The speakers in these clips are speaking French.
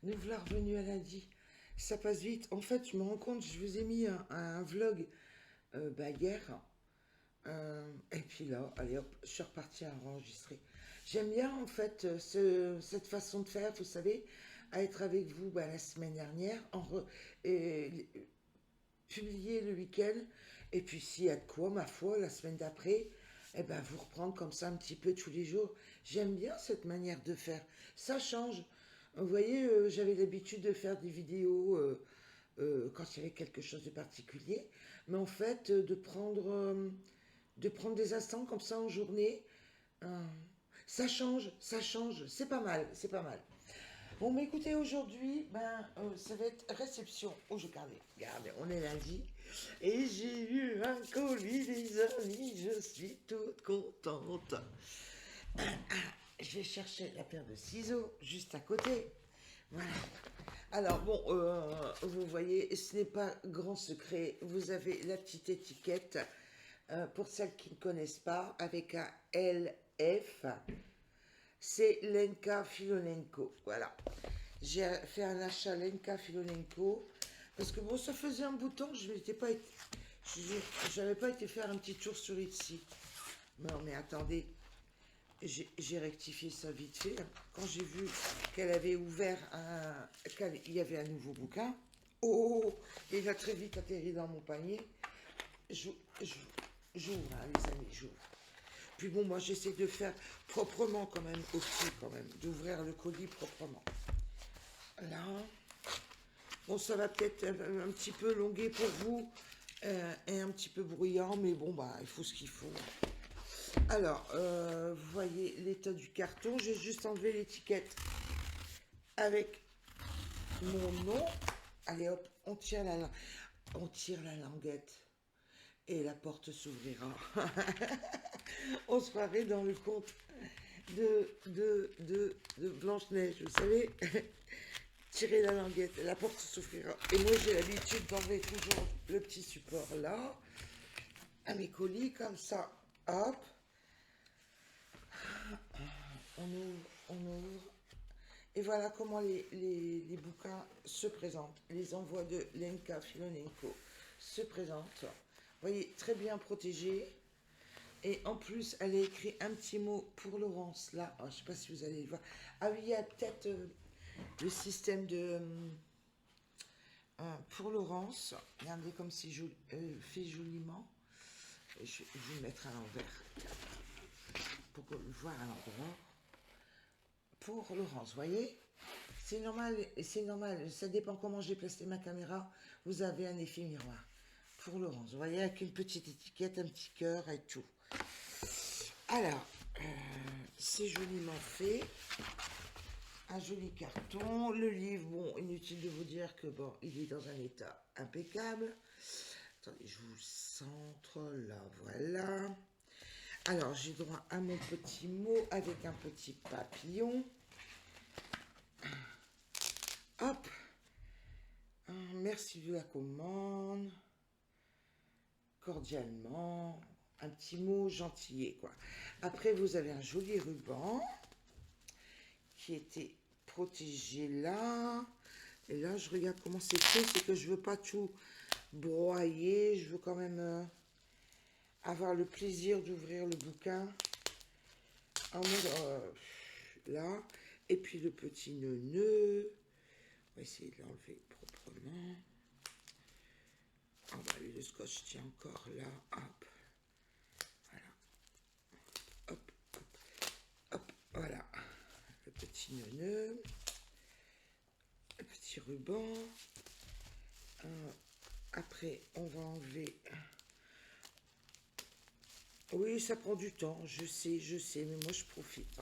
nous voilà revenus à lundi. Ça passe vite. En fait, je me rends compte, je vous ai mis un vlog hier. Et puis là, allez hop, je suis repartie à enregistrer. J'aime bien en fait cette façon de faire, vous savez, à être avec vous la semaine dernière, et, publier le week-end, et puis s'il y a de quoi, ma foi, la semaine d'après, eh ben, vous reprendre comme ça un petit peu tous les jours. J'aime bien cette manière de faire. Ça change. Vous voyez, j'avais l'habitude de faire des vidéos quand il y avait quelque chose de particulier, mais en fait, de prendre des instants comme ça en journée, euh, ça change, c'est pas mal, c'est pas mal. Bon, mais écoutez, aujourd'hui, ça va être réception. Oh, regardez, on est lundi. Et j'ai eu un colis, les amis, je suis toute contente. Je vais chercher la paire de ciseaux juste à côté. Voilà. Alors, bon, vous voyez, ce n'est pas grand secret. Vous avez la petite étiquette, pour celles qui ne connaissent pas, avec un LF. C'est Lenka Filonenko. Voilà. J'ai fait un achat Lenka Filonenko parce que bon, ça faisait un bout de temps que je n'étais pas été, j'avais pas été faire un petit tour sur Etsy. Non, mais attendez, j'ai rectifié ça vite fait, hein. Quand j'ai vu qu'elle avait ouvert qu'il y avait un nouveau bouquin, oh, il a très vite atterri dans mon panier. J'ouvre, hein, les amis, j'ouvre. Puis bon, moi j'essaie de faire proprement quand même aussi, quand même, d'ouvrir le colis proprement. Là, bon, ça va peut-être un petit peu longuer pour vous et un petit peu bruyant, mais bon, il faut ce qu'il faut. Alors, vous voyez l'état du carton. J'ai juste enlevé l'étiquette avec mon nom. Allez hop, on tire la languette et la porte s'ouvrira. On se croirait dans le conte de Blanche-Neige, vous savez. Tirer la languette, la porte s'ouvrira. Et moi, j'ai l'habitude d'enlever toujours le petit support là, à mes colis, comme ça. Hop, on ouvre, on ouvre. Et voilà comment les bouquins se présentent. Les envois de Lenka Filonenko se présentent. Vous voyez, très bien protégé. Et en plus, elle a écrit un petit mot pour Laurence, là. Je ne sais pas si vous allez le voir. Ah oui, il y a peut-être le système de... pour Laurence, regardez comme c'est fait joliment. Je vais le mettre à l'envers pour le voir à l'endroit. Pour Laurence, vous voyez, c'est normal, ça dépend comment j'ai placé ma caméra, vous avez un effet miroir. Pour Laurence, vous voyez, avec une petite étiquette, un petit cœur et tout. Alors, c'est joliment fait. Un joli carton. Le livre, bon, inutile de vous dire que bon, il est dans un état impeccable. Attendez, je vous centre, là, voilà. Alors, j'ai droit à mon petit mot avec un petit papillon. Hop. Merci de la commande. Cordialement. Un petit mot gentillet, quoi. Après, vous avez un joli ruban qui était protégé là. Et là, je regarde comment c'est fait. C'est que je veux pas tout broyer. Je veux quand même avoir le plaisir d'ouvrir le bouquin. En mode, là. Et puis le petit nœud. On va essayer de l'enlever proprement. Ah le scotch tient encore là. Hop. Voilà. Hop, hop, hop. Voilà. Le petit nœud. Le petit ruban. Après, on va enlever. Oui, ça prend du temps, je sais, mais moi je profite.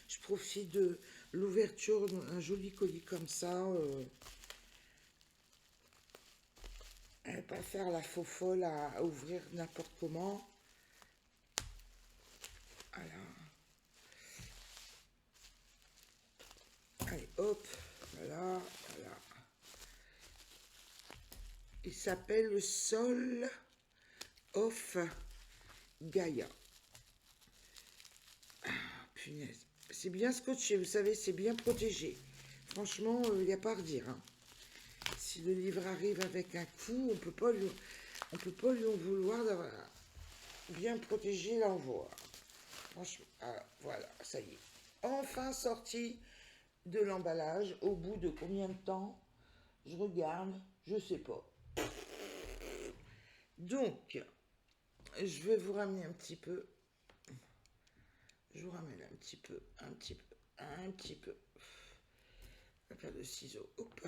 Je profite de l'ouverture d'un joli colis comme ça. Pas faire la faux folle à ouvrir n'importe comment. Voilà. Allez, hop, voilà, voilà. Il s'appelle le Sol of Gaia. Ah, punaise. C'est bien scotché, vous savez, c'est bien protégé. Franchement, il n'y a pas à redire, hein. Si le livre arrive avec un coup, on peut pas lui en vouloir d'avoir bien protégé l'envoi. Franchement, voilà, ça y est. Enfin sorti de l'emballage. Au bout de combien de temps? Je regarde, je sais pas. Donc, je vais vous ramener un petit peu. Je vous ramène un petit peu, un petit peu, un petit peu. La paire de ciseaux. Hop.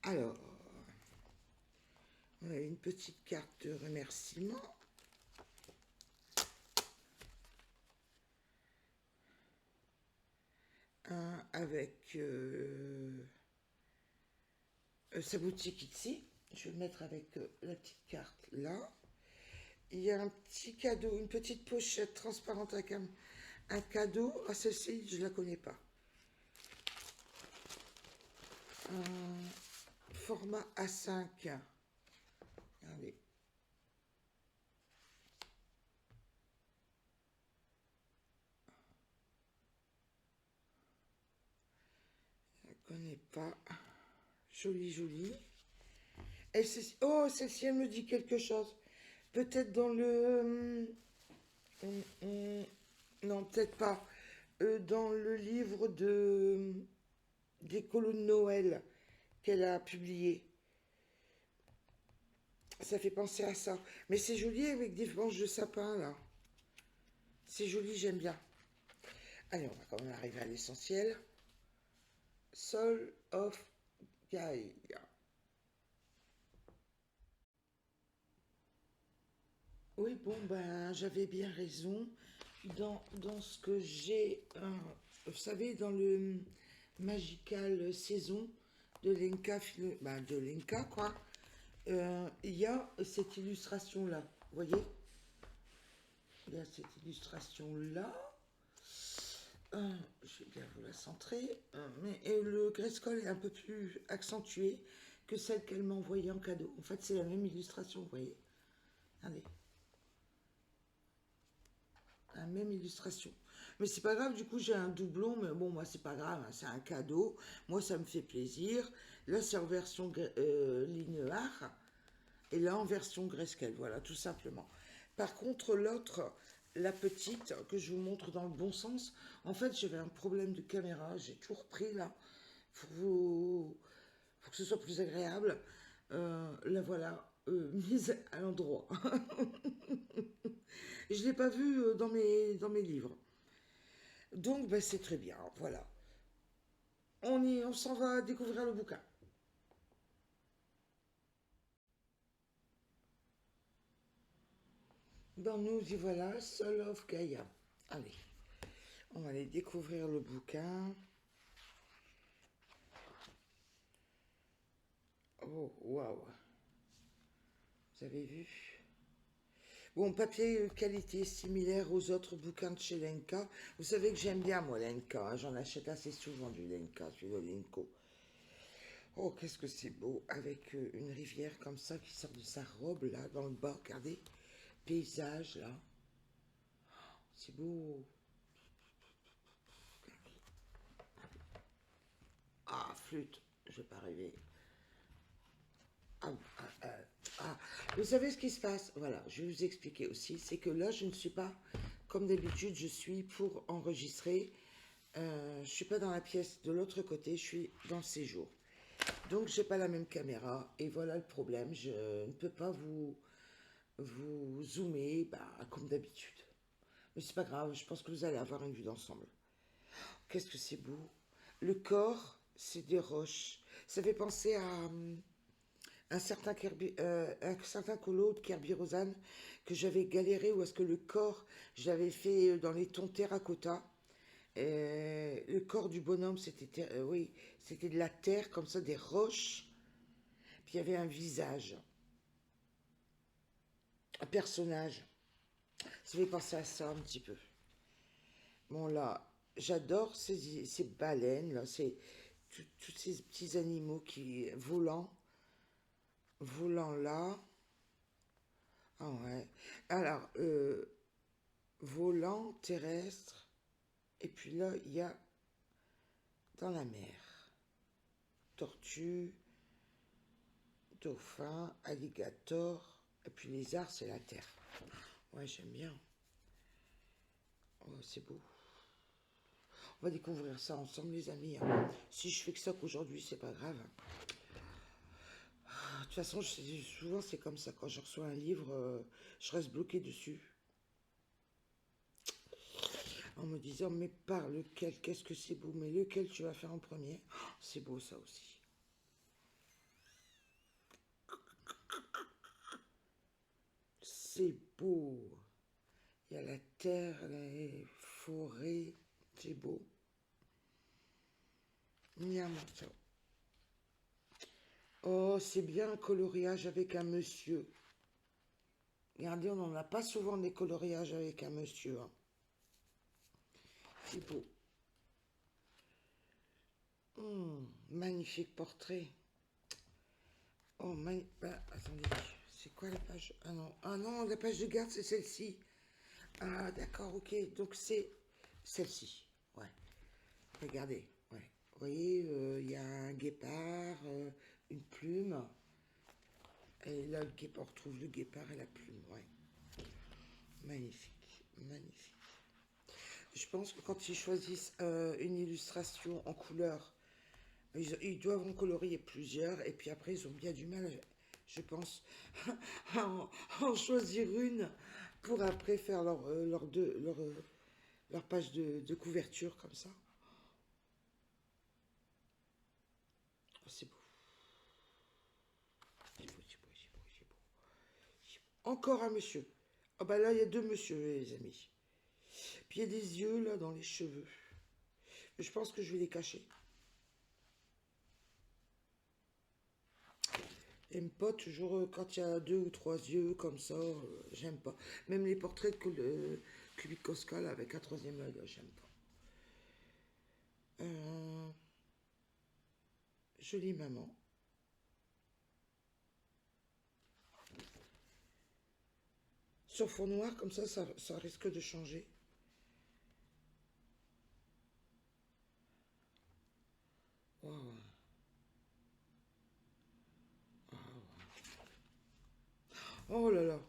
Alors, on a une petite carte de remerciement. Avec sa boutique ici. Je vais le mettre avec la petite carte là. Il y a un petit cadeau, une petite pochette transparente avec un cadeau. Ah, celle-ci, je ne la connais pas. Format A5. Regardez. Je ne la connais pas. Jolie, jolie. Oh, celle-ci, elle me dit quelque chose. Peut-être dans le... non, peut-être pas. Dans le livre des colos de Noël qu'elle a publié. Ça fait penser à ça. Mais c'est joli avec des branches de sapin, là. C'est joli, j'aime bien. Allez, on va quand même arriver à l'essentiel. Soul of Gaia. Oui, bon, ben, j'avais bien raison. Dans ce que j'ai, vous savez, dans le Magical Saison de Lenka, de Lenka, quoi, il y a cette illustration-là. Vous voyez? Il y a cette illustration-là. Je vais bien vous la centrer. Mais le Grayskull est un peu plus accentué que celle qu'elle m'a envoyée en cadeau. En fait, c'est la même illustration, vous voyez. Regardez. La même illustration. Mais c'est pas grave, du coup, j'ai un doublon. Mais bon, moi, c'est pas grave, hein, c'est un cadeau. Moi, ça me fait plaisir. Là, c'est en version linéaire. Et là, en version Grayskull. Voilà, tout simplement. Par contre, l'autre, la petite, que je vous montre dans le bon sens, en fait, j'avais un problème de caméra. J'ai tout repris, là, pour que ce soit plus agréable. La voilà, mise à l'endroit. Je ne l'ai pas vue dans mes livres. Donc, ben, c'est très bien, voilà. On s'en va découvrir le bouquin. Ben, nous y voilà, Soul of Gaia. Allez, on va aller découvrir le bouquin. Oh, waouh. Vous avez vu? Bon, papier qualité similaire aux autres bouquins de chez Lenka. Vous savez que j'aime bien, moi, Lenka. Hein, j'en achète assez souvent du Lenka, du Lenko. Oh, qu'est-ce que c'est beau, avec une rivière comme ça qui sort de sa robe, là, dans le bas, regardez. Paysage, là. C'est beau. Ah, flûte, je vais pas rêver. Ah, ah, ah. Vous savez ce qui se passe? Voilà, je vais vous expliquer aussi. C'est que là, je ne suis pas, comme d'habitude, je suis pour enregistrer. Je suis pas dans la pièce de l'autre côté, je suis dans le séjour. Donc, j'ai pas la même caméra. Et voilà le problème. Je ne peux pas vous zoomer comme d'habitude. Mais c'est pas grave, je pense que vous allez avoir une vue d'ensemble. Qu'est-ce que c'est beau. Le corps, c'est des roches. Ça fait penser à un certain colo de Kirby Rosanne que j'avais galéré, ou est-ce que le corps, je l'avais fait dans les tons terracotta. Le corps du bonhomme, c'était oui, c'était de la terre, comme ça, des roches. Puis il y avait un visage, un personnage. Ça fait penser à ça un petit peu. Bon, là, j'adore ces baleines, là, tous ces petits animaux qui volant là. Ah ouais. Alors, volant, terrestre, Et puis là, il y a dans la mer, tortue, dauphin, alligator, et puis lézard, c'est la terre. Ouais, j'aime bien. Oh, c'est beau. On va découvrir ça ensemble, les amis, hein. Si je fais que ça qu'aujourd'hui, c'est pas grave. De toute façon, souvent, c'est comme ça. Quand je reçois un livre, je reste bloquée dessus. En me disant, mais par lequel, qu'est-ce que c'est beau, mais lequel tu vas faire en premier? Oh, c'est beau, ça aussi. C'est beau. Il y a la terre, les forêts. C'est beau. Miam, ciao. Oh, c'est bien un coloriage avec un monsieur. Regardez, on n'en a pas souvent des coloriages avec un monsieur, hein. C'est beau. Magnifique portrait. Oh, attendez, c'est quoi la page? Ah non, la page de garde, c'est celle-ci. Ah, d'accord, ok. Donc, c'est celle-ci. Ouais. Regardez, ouais. Vous voyez, il y a un guépard, une plume. Et là, on retrouve le guépard et la plume, ouais. Magnifique, magnifique. Je pense que quand ils choisissent une illustration en couleur, ils doivent en colorier plusieurs, et puis après, ils ont bien du mal, je pense, à en choisir une pour après faire leur page de couverture comme ça. Oh, c'est beau. C'est beau, c'est beau, c'est beau, c'est beau. Encore un monsieur. Ah bah là, il y a deux monsieur, les amis. Puis il y a des yeux là dans les cheveux. Je pense que je vais les cacher. J'aime pas toujours quand il y a deux ou trois yeux comme ça, j'aime pas. Même les portraits de Kubikoska là, avec un troisième œil, j'aime pas. Jolie maman. Sur fond noir, comme ça risque de changer. Wow. Oh là là.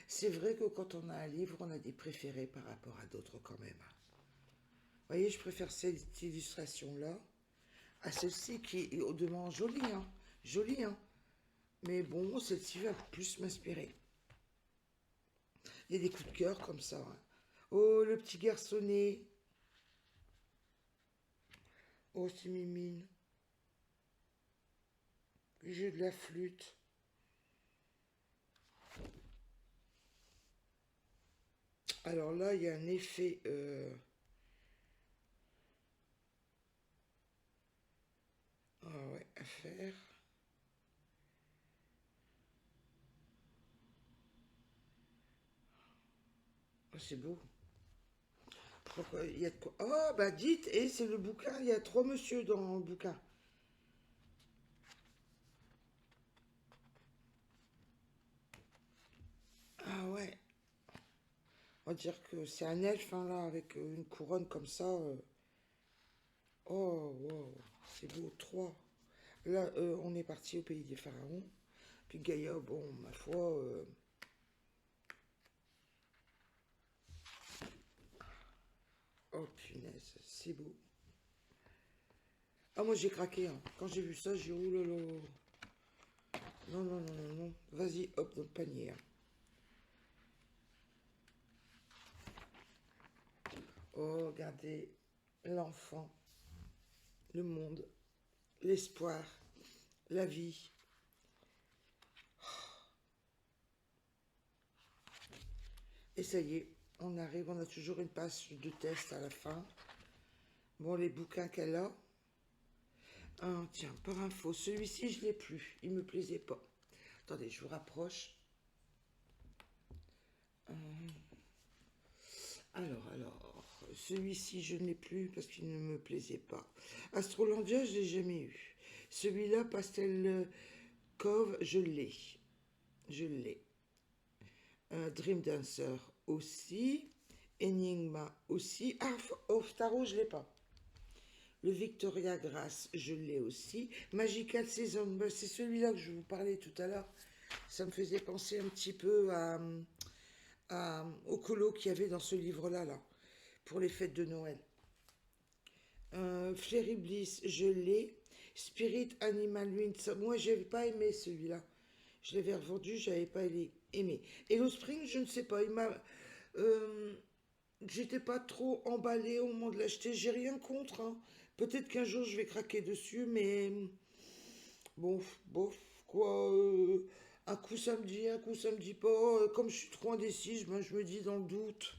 C'est vrai que quand on a un livre, on a des préférés par rapport à d'autres quand même. Vous voyez, je préfère cette illustration-là à celle-ci qui est au demeurant jolie, hein. Jolie, hein. Mais bon, celle-ci va plus m'inspirer. Il y a des coups de cœur comme ça, hein. Oh, le petit garçonnet. Oh, c'est mimine. Le jeu de la flûte. Alors là, il y a un effet... Ah ouais, à faire. Oh, c'est beau. Pourquoi il y a de quoi? Oh, bah dites, et c'est le bouquin, il y a trois monsieur dans le bouquin. Ah ouais. On va dire que c'est un elfe, hein, là, avec une couronne comme ça. Oh, wow, c'est beau, trois. Là, on est parti au pays des pharaons. Puis Gaïa, bon, ma foi... Oh, punaise, c'est beau. Ah, moi, j'ai craqué, hein. Quand j'ai vu ça, j'ai dit, oh là là. Non, non, non, non, non. Vas-y, hop, dans le panier, hein. Oh, regardez, l'enfant, le monde, l'espoir, la vie. Et ça y est, on arrive, on a toujours une page de test à la fin. Bon, les bouquins qu'elle a. Ah, tiens, par info, celui-ci, je ne l'ai plus. Il ne me plaisait pas. Attendez, je vous rapproche. Alors, celui-ci, je ne l'ai plus parce qu'il ne me plaisait pas. Astrolandia, je ne l'ai jamais eu. Celui-là, Pastel Cove, je l'ai. Je l'ai. Dream Dancer aussi. Enigma aussi. Ah, Tarot, je l'ai pas. Le Victoria Grace, je l'ai aussi. Magical Season, ben, c'est celui-là que je vous parlais tout à l'heure. Ça me faisait penser un petit peu au colo qu'il y avait dans ce livre-là, là, pour les fêtes de Noël. Fairy Bliss, je l'ai. Spirit Animal Winds, moi, j'avais pas aimé celui-là. Je l'avais revendu, j'avais pas aimé. Hello Spring, je ne sais pas, il m'a... j'étais pas trop emballée au moment de l'acheter, j'ai rien contre, hein. Peut-être qu'un jour je vais craquer dessus, mais bon, bof, quoi. Un coup ça me dit, un coup ça me dit pas. Comme je suis trop indécise, ben, je me dis dans le doute.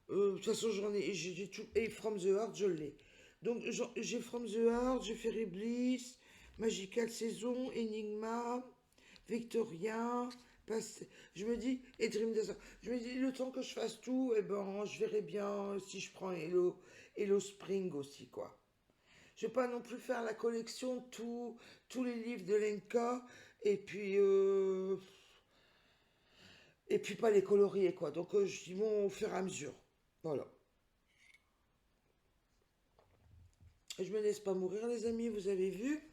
De toute façon, j'ai tout. Et From the Heart, je l'ai. Donc j'ai From the Heart, j'ai Fairy Bliss, Magical Saison, Enigma, Victoria. Je me dis, et Dream Desert. Je me dis, le temps que je fasse tout, eh ben, je verrai bien si je prends Hello Spring aussi, quoi. Je vais pas non plus faire la collection de tous les livres de Lenka et puis pas les colorier, quoi. Donc je dis bon au fur et à mesure. Voilà. Et je me laisse pas mourir, les amis, vous avez vu.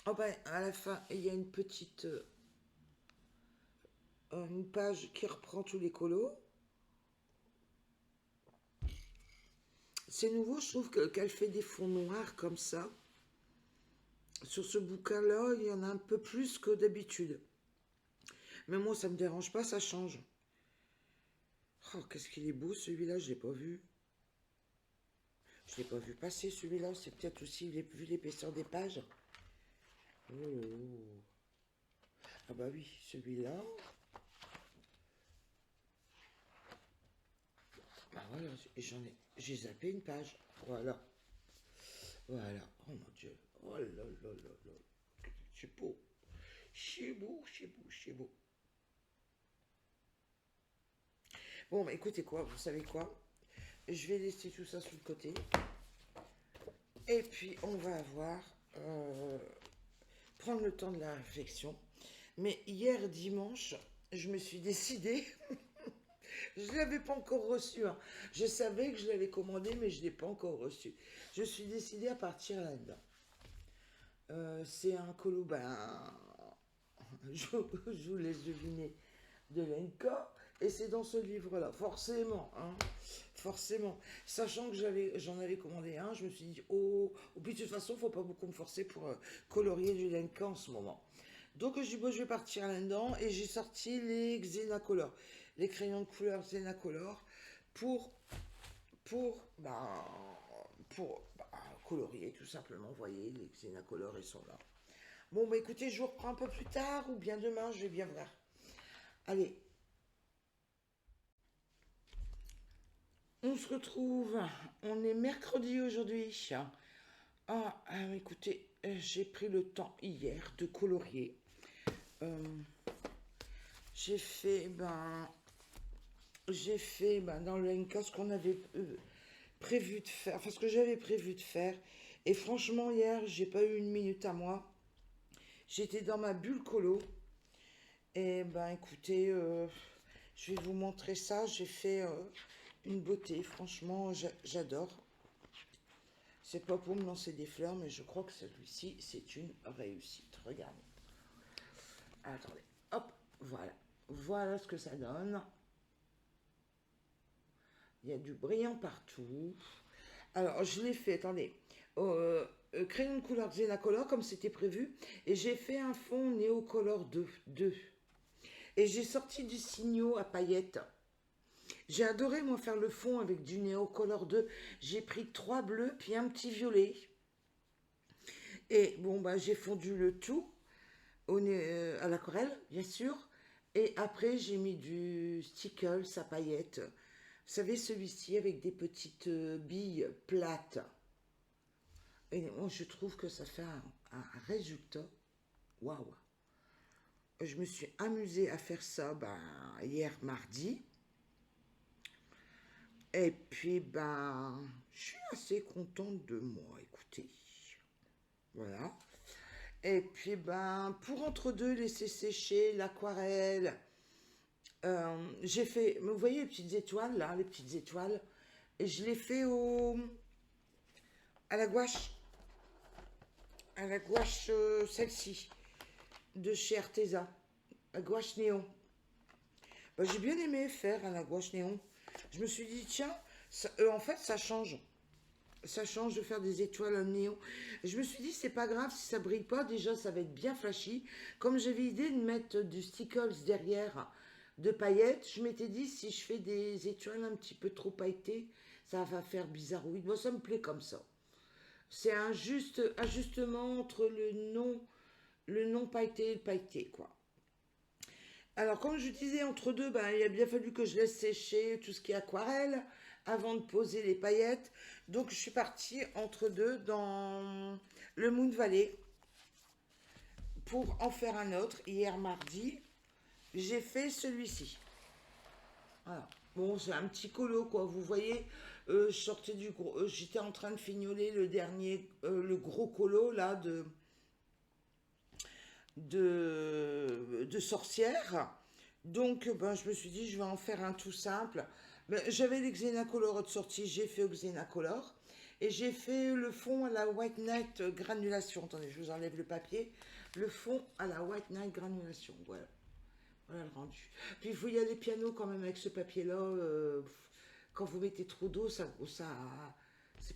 Oh ben, à la fin, il y a une petite une page qui reprend tous les colos. C'est nouveau, je trouve qu'elle fait des fonds noirs comme ça. Sur ce bouquin-là, il y en a un peu plus que d'habitude. Mais moi, ça me dérange pas, ça change. Oh, qu'est-ce qu'il est beau celui-là, je l'ai pas vu. Je l'ai pas vu passer celui-là, c'est peut-être aussi vu l'épaisseur des pages. Oh. Ah bah oui, celui-là. Ah voilà, j'ai zappé une page. Voilà. Voilà. Oh mon Dieu. Oh là là là là. C'est beau. C'est beau, c'est beau, c'est beau. Bon, bah écoutez quoi, vous savez quoi? Je vais laisser tout ça sur le côté. Et puis, on va avoir... prendre le temps de la réflexion. Mais hier, dimanche, je me suis décidée... Je ne l'avais pas encore reçu, hein. Je savais que je l'avais commandé, mais je ne l'ai pas encore reçu. Je suis décidée à partir là-dedans. C'est un colo, ben, je vous laisse deviner, de Lenka. Et c'est dans ce livre-là, forcément, hein, forcément. Sachant que j'en avais commandé un, je me suis dit, oh, puis de toute façon, il ne faut pas beaucoup me forcer pour colorier du Lenka en ce moment. Donc je dis, bon, je vais partir là-dedans, et j'ai sorti les Xenacolor, les crayons de couleur Xenacolor, pour, ben, colorier, tout simplement. Vous voyez, les Xenacolor, ils sont là. Bon, bah écoutez, je vous reprends un peu plus tard, ou bien demain, je vais bien voir. Allez, on se retrouve, on est mercredi aujourd'hui. Écoutez, j'ai pris le temps hier de colorier. J'ai fait, dans le Lenka ce qu'on avait prévu de faire, enfin ce que j'avais prévu de faire. Et franchement, hier, j'ai pas eu une minute à moi. J'étais dans ma bulle colo. Et écoutez, je vais vous montrer ça. J'ai fait une beauté, franchement, j'adore. C'est pas pour me lancer des fleurs, mais je crois que celui-ci, c'est une réussite. Regardez. Attendez, hop, voilà. Voilà ce que ça donne. Il y a du brillant partout. Alors, je l'ai fait, attendez. Crayon de couleur Xenacolor, comme c'était prévu. Et j'ai fait un fond Néocolor 2. Et j'ai sorti du signaux à paillettes. J'ai adoré, moi, faire le fond avec du Néocolor 2. J'ai pris 3 bleus, puis un petit violet. Et bon, j'ai fondu le tout à l'aquarelle, bien sûr. Et après, j'ai mis du Stickles à paillettes. Vous savez, celui-ci avec des petites billes plates. Et moi, je trouve que ça fait un résultat. Waouh! Je me suis amusée à faire ça hier mardi. Et puis, je suis assez contente de moi, écoutez. Voilà. Et puis, pour entre deux, laisser sécher l'aquarelle J'ai fait, vous voyez les petites étoiles là, les petites étoiles, et je l'ai fait à la gouache, celle-ci, de chez Arteza, la gouache néon. Bah, j'ai bien aimé faire à la gouache néon. Je me suis dit, tiens, en fait, ça change. Ça change de faire des étoiles en néon. Je me suis dit, c'est pas grave si ça brille pas. Déjà, ça va être bien flashy. Comme j'avais l'idée de mettre du stickles derrière de paillettes, je m'étais dit, si je fais des étoiles un petit peu trop pailletées, ça va faire bizarroïde. Moi, ça me plaît comme ça. C'est un juste ajustement entre le non pailleté et le pailleté, quoi. Alors, comme je disais, entre deux, ben, il a bien fallu que je laisse sécher tout ce qui est aquarelle avant de poser les paillettes. Donc, je suis partie entre deux dans le Moon Valley pour en faire un autre. Hier mardi, j'ai fait celui-ci. Voilà. Bon, c'est un petit colo, quoi. Vous voyez, je sortais du gros. J'étais en train de fignoler le dernier, le gros colo, là, de sorcière. Donc, ben, je me suis dit, je vais en faire un tout simple. Ben, j'avais les Xenacolor de sortie, j'ai fait au Xenacolor. Et j'ai fait le fond à la White Knight granulation. Attendez, je vous enlève le papier. Le fond à la White Knight granulation. Voilà. Voilà le rendu. Puis il faut y aller piano quand même avec ce papier-là. Quand vous mettez trop d'eau, c'est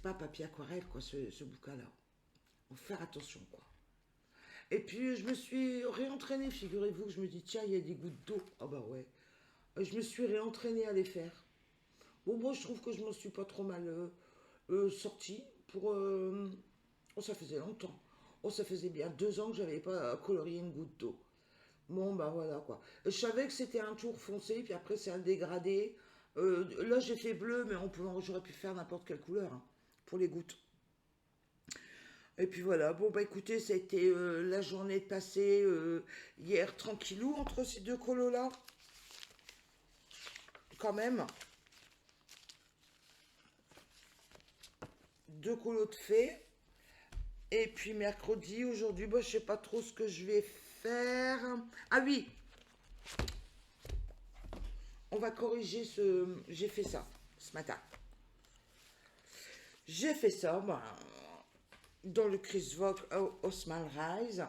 pas papier aquarelle, quoi, ce bouquin-là. Faut faire attention, quoi. Et puis je me suis réentraînée, figurez-vous que je me dis, tiens, il y a des gouttes d'eau. Ah bah ouais. Je me suis réentraînée à les faire. Bon, moi je trouve que je m'en suis pas trop mal sortie. Oh, ça faisait longtemps. Oh, ça faisait bien 2 ans que j'avais pas colorié une goutte d'eau. Bon, bah voilà quoi. Je savais que c'était un tour foncé, puis après c'est un dégradé. Là j'ai fait bleu, mais j'aurais pu faire n'importe quelle couleur hein, pour les gouttes. Et puis voilà, bon bah écoutez, ça a été la journée de passer hier tranquillou entre ces deux colos-là. Quand même, deux colos de fait. Et puis mercredi, aujourd'hui, bah, je sais pas trop ce que je vais faire. Ah oui, on va corriger ce... J'ai fait ça ce matin. J'ai fait ça bah, dans le Chris Vogue Osman Rise.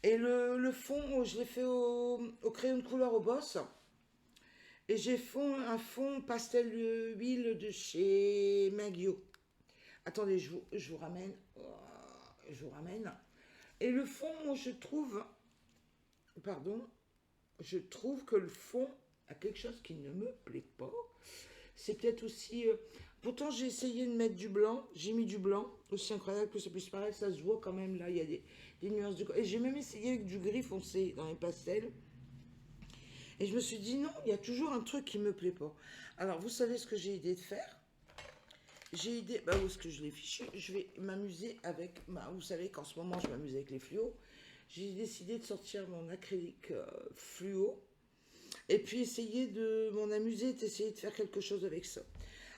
Et le fond, je l'ai fait au crayon de couleur au boss. Et j'ai un fond pastel huile de chez Magio. Attendez, je vous ramène. Je vous ramène. Et le fond, moi, je trouve... Pardon. Je trouve que le fond a quelque chose qui ne me plaît pas. C'est peut-être aussi... pourtant, j'ai essayé de mettre du blanc. J'ai mis du blanc. Aussi incroyable que ça puisse paraître. Ça se voit quand même, là. Il y a des nuances de... Et j'ai même essayé avec du gris foncé dans les pastels. Et je me suis dit, non, il y a toujours un truc qui me plaît pas. Alors, vous savez ce que j'ai idée de faire? J'ai idée, bah où est-ce que je l'ai fichu? Je vais m'amuser avec, bah, vous savez qu'en ce moment, je m'amuse avec les fluos. J'ai décidé de sortir mon acrylique fluo. Et puis essayer de m'en amuser, d'essayer de faire quelque chose avec ça.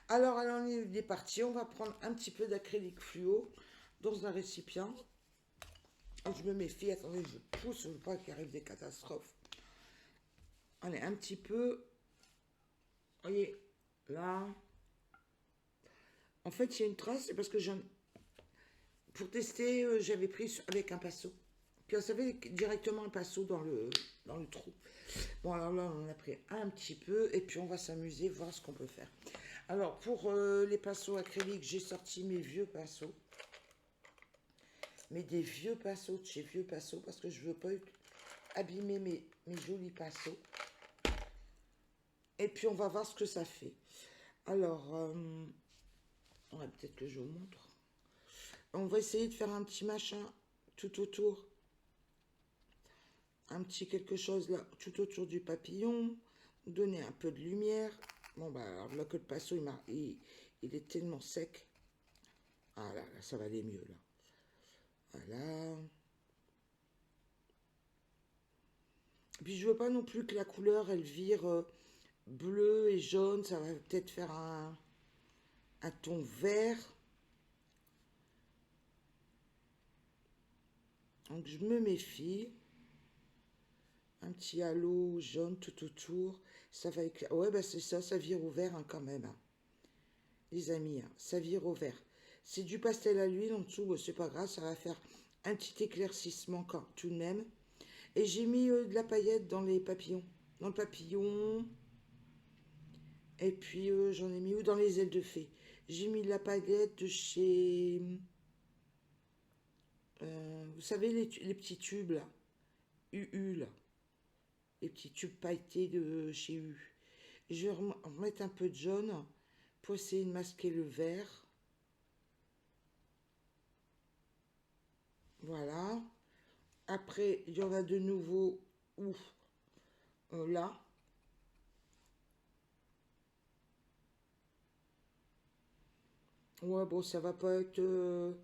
Alors, il est parti. On va prendre un petit peu d'acrylique fluo dans un récipient. Je me méfie, attendez, je pousse, je ne veux pas qu'il arrive des catastrophes. Allez, un petit peu. Vous voyez, là. En fait, il y a une trace, c'est parce que pour tester, j'avais pris avec un pinceau. Puis on savait directement un pinceau dans le trou. Bon, alors là, on en a pris un petit peu, et puis on va s'amuser, voir ce qu'on peut faire. Alors, pour les pinceaux acryliques, j'ai sorti mes vieux pinceaux. Mais des vieux pinceaux de chez Vieux Pinceaux, parce que je ne veux pas abîmer mes jolis pinceaux. Et puis, on va voir ce que ça fait. Alors, peut-être que je vous montre. On va essayer de faire un petit machin tout autour. Un petit quelque chose là, tout autour du papillon. Donner un peu de lumière. Bon, bah, alors là que le pinceau, il est tellement sec. Ah là, là, ça va aller mieux, là. Voilà. Puis je veux pas non plus que la couleur, elle vire bleu et jaune. Ça va peut-être faire un ton vert. Donc je me méfie. Un petit halo jaune tout autour. Ça va éclairer. Ouais, bah c'est ça, ça vire au vert hein, quand même. Hein. Les amis, hein, ça vire au vert. C'est du pastel à l'huile en dessous, bah, c'est pas grave, ça va faire un petit éclaircissement quand, tout de même. Et j'ai mis de la paillette dans les papillons. Dans le papillon. Et puis j'en ai mis où dans les ailes de fée. J'ai mis de la paillette de chez... vous savez les petits tubes là. UU là. Les petits tubes pailletés de chez U. Je vais remettre un peu de jaune pour essayer de masquer le vert. Voilà. Après, il y en a de nouveau où là. Ouais, bon, ça va pas être...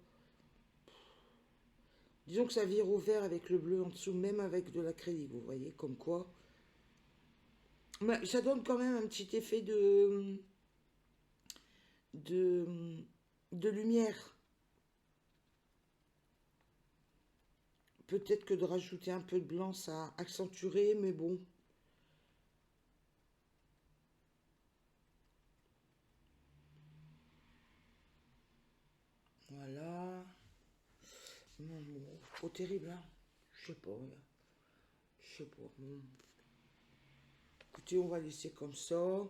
Disons que ça vire au vert avec le bleu en dessous, même avec de l'acrylique, vous voyez, comme quoi. Mais ça donne quand même un petit effet de, de lumière. Peut-être que de rajouter un peu de blanc, ça accentuerait, mais bon. Voilà. Non, bon, trop terrible, hein. Je sais pas. Je sais pas. Bon. Écoutez, on va laisser comme ça.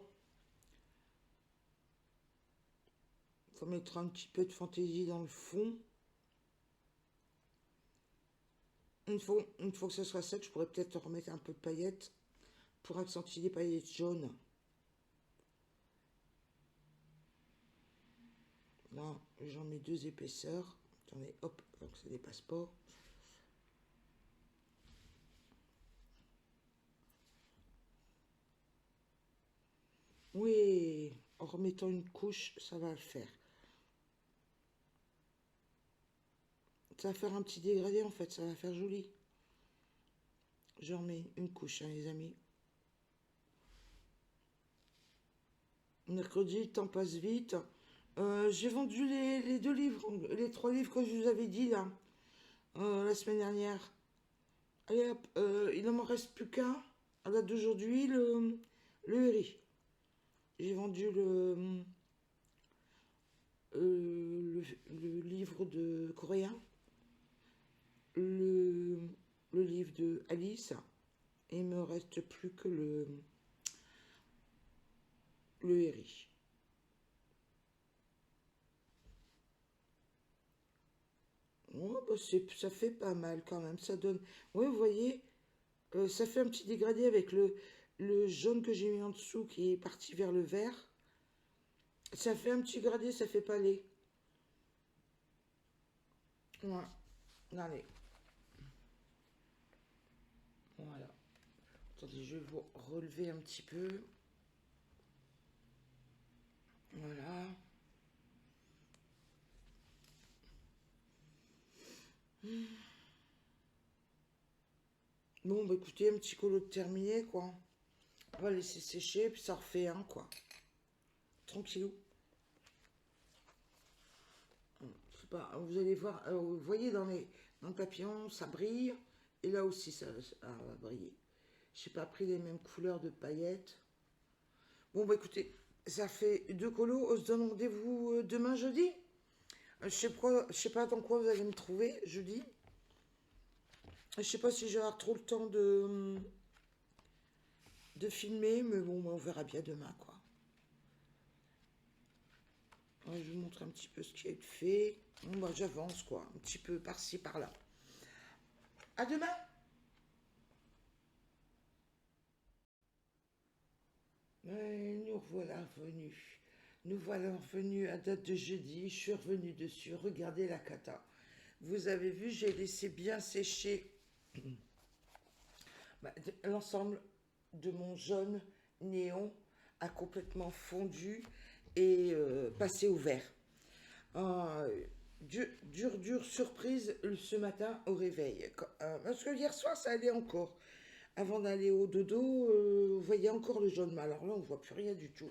Ça mettra un petit peu de fantaisie dans le fond. Une fois que ça sera sec, je pourrais peut-être remettre un peu de paillettes pour accentuer les paillettes jaunes. Là, j'en mets 2 épaisseurs. Attendez, hop, donc ça dépasse pas. Oui, en remettant une couche, ça va le faire. Ça va faire un petit dégradé en fait, ça va faire joli. Je remets une couche, hein, les amis. Mercredi, le temps passe vite. J'ai vendu les 2 livres, les 3 livres que je vous avais dit là, la semaine dernière. Allez hop, il ne m'en reste plus qu'un, à date d'aujourd'hui, le Eri. J'ai vendu le livre de coréen, le, le livre de Alice, et il me reste plus que le Eri. Oh, bah ça fait pas mal quand même, ça donne... Oui, vous voyez, ça fait un petit dégradé avec le jaune que j'ai mis en dessous qui est parti vers le vert. Ça fait un petit gradé, ça fait palais. Ouais, allez, voilà. Attendez, je vais vous relever un petit peu. Voilà. Bon, bah écoutez, un petit colo de terminé, quoi. On va laisser sécher, puis ça refait un, quoi. Tranquillou. Je sais pas, vous allez voir, vous voyez dans le papillon, ça brille. Et là aussi, ça va briller. Je n'ai pas pris les mêmes couleurs de paillettes. Bon, bah écoutez, ça fait 2 colos. On se donne rendez-vous demain, jeudi. Je sais pas dans quoi vous allez me trouver, jeudi. Je sais pas si j'aurai trop le temps de filmer, mais bon, on verra bien demain, quoi. Ouais, je vous montre un petit peu ce qui est fait. Bon, bah, j'avance, quoi. Un petit peu par-ci, par-là. À demain! Ouais, nous voilà revenus. Nous voilà revenus à date de jeudi. Je suis revenue dessus. Regardez la cata. Vous avez vu, j'ai laissé bien sécher l'ensemble de mon jaune néon a complètement fondu et passé au vert. Dure surprise ce matin au réveil. Parce que hier soir, ça allait encore. Avant d'aller au dodo, vous voyez encore le jaune. Mais alors là, on ne voit plus rien du tout.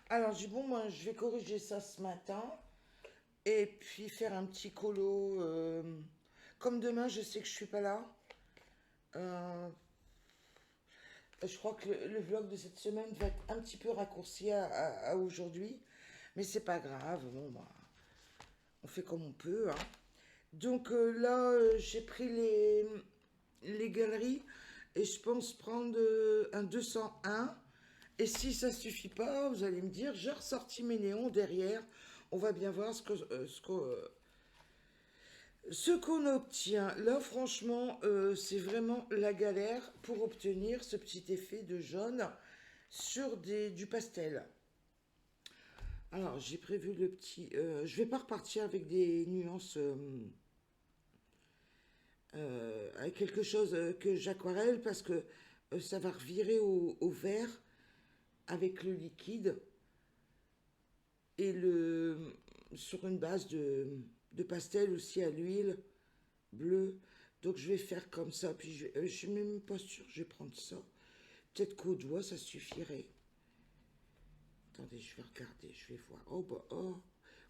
Alors, j'ai dit, bon, moi, je vais corriger ça ce matin. Et puis faire un petit colo. Comme demain, je sais que je suis pas là. Je crois que le vlog de cette semaine va être un petit peu raccourci à aujourd'hui. Mais c'est pas grave, bon, bah, on fait comme on peut, hein. Donc là, j'ai pris les galeries et je pense prendre un 201. Et si ça suffit pas, vous allez me dire, j'ai ressorti mes néons derrière. On va bien voir ce qu'on obtient. Là, franchement, c'est vraiment la galère pour obtenir ce petit effet de jaune sur du pastel. Alors, j'ai prévu le petit... je vais pas repartir avec des nuances... avec quelque chose que j'aquarelle parce que ça va revirer au vert avec le liquide et sur une base de pastel aussi à l'huile bleue. Donc je vais faire comme ça. Puis je suis même pas sûre, je vais prendre ça. Peut-être qu'au doigt ça suffirait. Attendez, je vais regarder, je vais voir. Oh bah oh.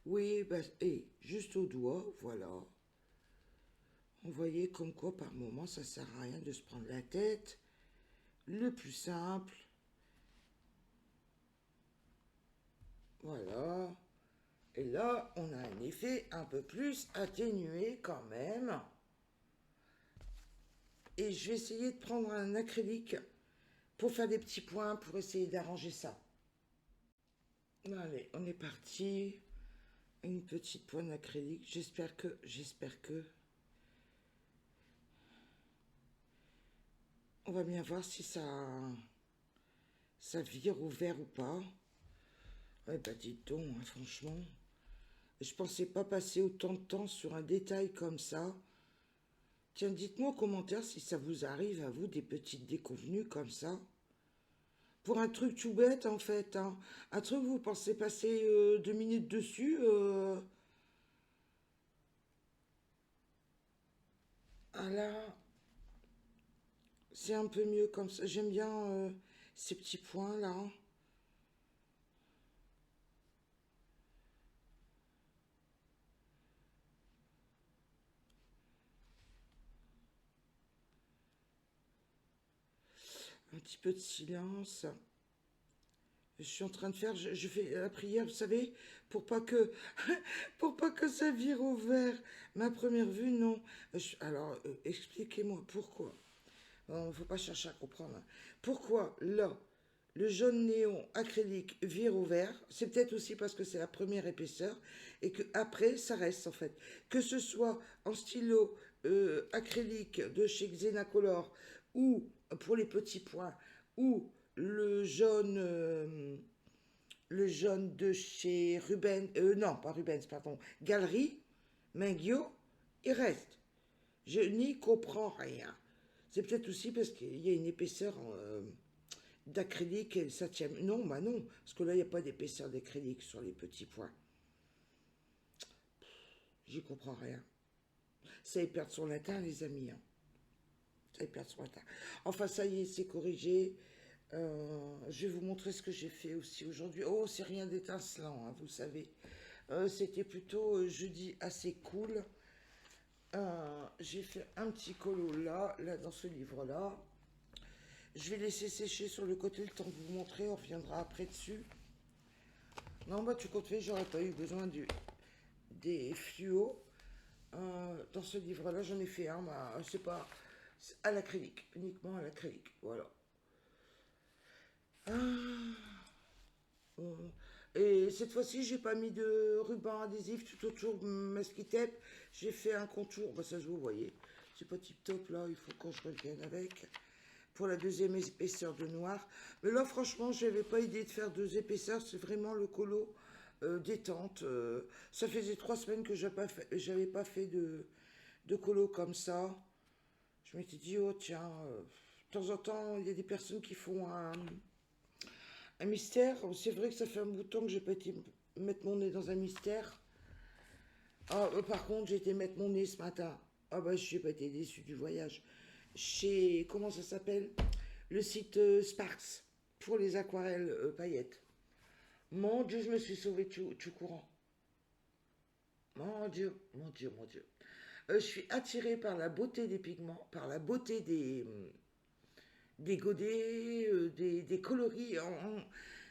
Oui, bah, et juste au doigt, voilà. On voyait comme quoi par moment ça sert à rien de se prendre la tête. Le plus simple. Voilà. Et là, on a un effet un peu plus atténué quand même. Et je vais essayer de prendre un acrylique pour faire des petits points, pour essayer d'arranger ça. Allez, on est parti. Une petite pointe d'acrylique. J'espère que... On va bien voir si ça vire au vert ou pas. Ouais, bah dites donc, hein, franchement. Je pensais pas passer autant de temps sur un détail comme ça. Tiens, dites-moi en commentaire si ça vous arrive à vous des petites déconvenues comme ça. Pour un truc tout bête en fait, hein. Un truc vous pensez passer 2 minutes dessus. Ah là, c'est un peu mieux comme ça. J'aime bien ces petits points là. Un petit peu de silence. Je suis en train de faire, je fais la prière, vous savez, pour pas que, pour pas que ça vire au vert. Ma première vue, non. Alors, expliquez-moi pourquoi. Il ne faut pas chercher à comprendre, hein. Pourquoi là, le jaune néon acrylique vire au vert? C'est peut-être aussi parce que c'est la première épaisseur et que après ça reste en fait. Que ce soit en stylo acrylique de chez Xenacolor ou pour les petits points ou le jaune le jaune de chez Ruben, non pas Rubens, pardon, Galerie, Mingyo, il reste. Je n'y comprends rien. C'est peut-être aussi parce qu'il y a une épaisseur d'acrylique et ça tient. Non, bah non, parce que là, il n'y a pas d'épaisseur d'acrylique sur les petits points. J'y comprends rien. Ça y perd son latin, les amis, hein. Ça y perd son latin. Enfin, ça y est, c'est corrigé. Je vais vous montrer ce que j'ai fait aussi aujourd'hui. Oh, c'est rien d'étincelant, hein, vous savez. C'était plutôt jeudi assez cool. J'ai fait un petit colo là dans ce livre-là. Je vais laisser sécher sur le côté le temps de vous montrer, on reviendra après dessus. Non, bah tu comptes fait, j'aurais pas eu besoin des fluos. Dans ce livre-là, j'en ai fait un, bah, c'est pas à l'acrylique, uniquement à l'acrylique, voilà. Euh, et cette fois-ci, j'ai pas mis de ruban adhésif tout autour de ma ski tape. J'ai fait un contour, bah ça se vous voyez. C'est pas tip top là, il faut que je revienne avec. Pour la deuxième épaisseur de noir. Mais là, franchement, je n'avais pas idée de faire 2 épaisseurs. C'est vraiment le colo détente. Ça faisait 3 semaines que j'avais pas fait de colo comme ça. Je m'étais dit, oh tiens, de temps en temps, il y a des personnes qui font un mystère. C'est vrai que ça fait un bout de temps que j'ai pas été mettre mon nez dans un mystère. Ah, par contre, j'ai été mettre mon nez ce matin. Ah bah, je n'ai pas été déçue du voyage. Chez, comment ça s'appelle? Le site Sparks pour les aquarelles paillettes. Mon Dieu, je me suis sauvée tout courant. Mon Dieu, mon Dieu, mon Dieu. Je suis attirée par la beauté des pigments, par la beauté des godets, des coloris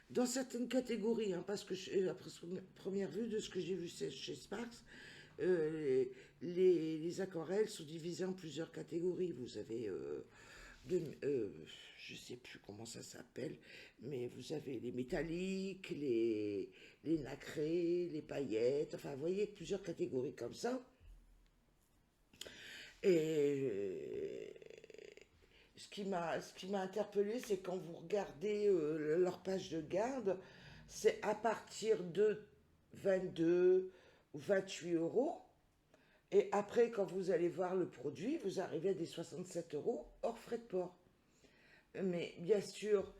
dans certaines catégories, hein, parce que après première vue de ce que j'ai vu chez Sparks, les aquarelles sont divisées en plusieurs catégories. Vous avez, je ne sais plus comment ça s'appelle, mais vous avez les métalliques, les nacrés, les paillettes, enfin vous voyez plusieurs catégories comme ça. Et ce qui m'a interpellé, c'est quand vous regardez leur page de garde, c'est à partir de 22 ou 28 euros. Et après, quand vous allez voir le produit, vous arrivez à des 67 euros hors frais de port. Mais bien sûr,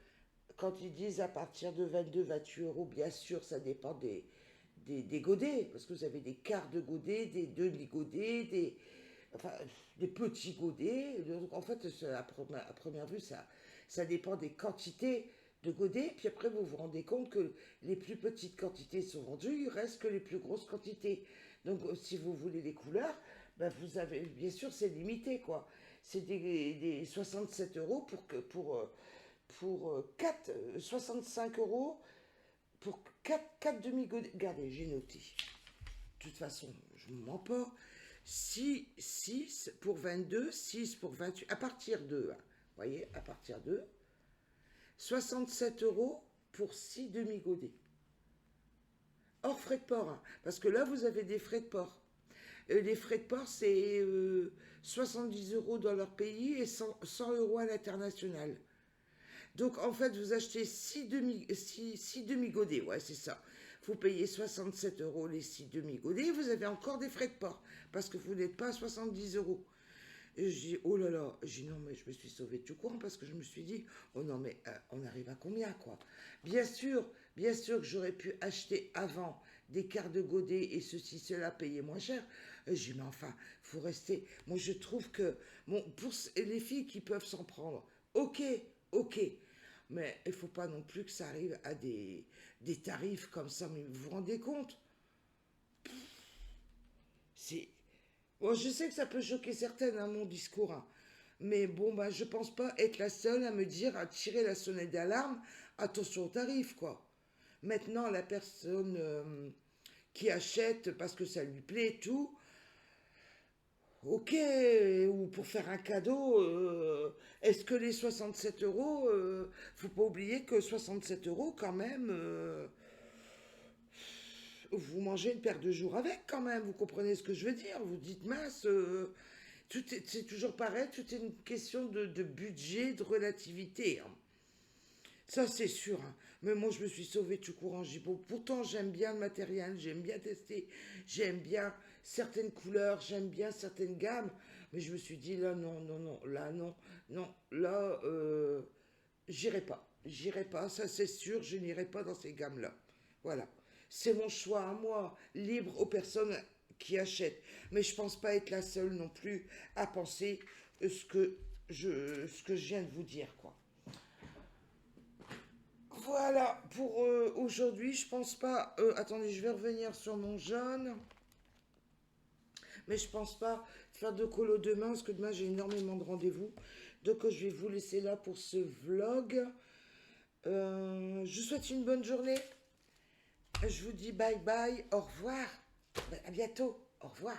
quand ils disent à partir de 22-28 euros, bien sûr, ça dépend des godets, parce que vous avez des quarts de godets, des demi-godets, enfin, des petits godets. Donc, en fait, à première vue, ça dépend des quantités de godets. Puis après, vous vous rendez compte que les plus petites quantités sont vendues, il reste que les plus grosses quantités. Donc, si vous voulez les couleurs, ben, vous avez, bien sûr, c'est limité, quoi. C'est des 67 euros pour 4, 65 euros pour 4 demi-godets. Regardez, j'ai noté. De toute façon, je ne mens pas. 6 pour 22, 6 pour 28, à partir de, hein, vous voyez, à partir de 67 euros pour 6 demi-godets. Hors frais de port, hein, parce que là, vous avez des frais de port. Les frais de port, c'est 70 euros dans leur pays et 100 euros à l'international. Donc, en fait, vous achetez 6 demi-godets, ouais, c'est ça. Vous payez 67 euros les 6 demi-godets, vous avez encore des frais de port, parce que vous n'êtes pas à 70 euros. Et je dis, oh là là, je dis non, mais je me suis sauvée de tout courant, parce que je me suis dit, oh non, mais on arrive à combien, quoi. Bien sûr que j'aurais pu acheter avant des quarts de godets et ceci, cela, payer moins cher. Et je dis, mais enfin, faut rester. Moi, je trouve que, bon, pour les filles qui peuvent s'en prendre, ok, ok. Mais il ne faut pas non plus que ça arrive à des tarifs comme ça. Mais vous vous rendez compte? C'est... Bon, je sais que ça peut choquer certaines, hein, mon discours. Hein. Mais bon, bah, je pense pas être la seule à me dire, à tirer la sonnette d'alarme. Attention aux tarifs, quoi. Maintenant, la personne qui achète parce que ça lui plaît et tout, ok, ou pour faire un cadeau, est-ce que les 67 euros, faut pas oublier que 67 euros quand même, vous mangez une paire de jours avec quand même, vous comprenez ce que je veux dire? Vous dites mince, c'est toujours pareil, tout est une question de budget, de relativité. Hein. Ça, c'est sûr. Hein. Mais moi, je me suis sauvée tout courant. J'ai beau. Pourtant, j'aime bien le matériel, j'aime bien tester, j'aime bien certaines couleurs, j'aime bien certaines gammes. Mais je me suis dit, là, non, non, non, là, non, non, là, j'irai pas. J'irai pas, ça c'est sûr, je n'irai pas dans ces gammes-là. Voilà. C'est mon choix à moi, libre aux personnes qui achètent. Mais je pense pas être la seule non plus à penser ce que je viens de vous dire, quoi. Voilà pour aujourd'hui. Je pense pas. Attendez, je vais revenir sur mon jaune. Mais je pense pas faire de colo demain parce que demain j'ai énormément de rendez-vous. Donc je vais vous laisser là pour ce vlog. Je vous souhaite une bonne journée. Je vous dis bye bye. Au revoir. À bientôt. Au revoir.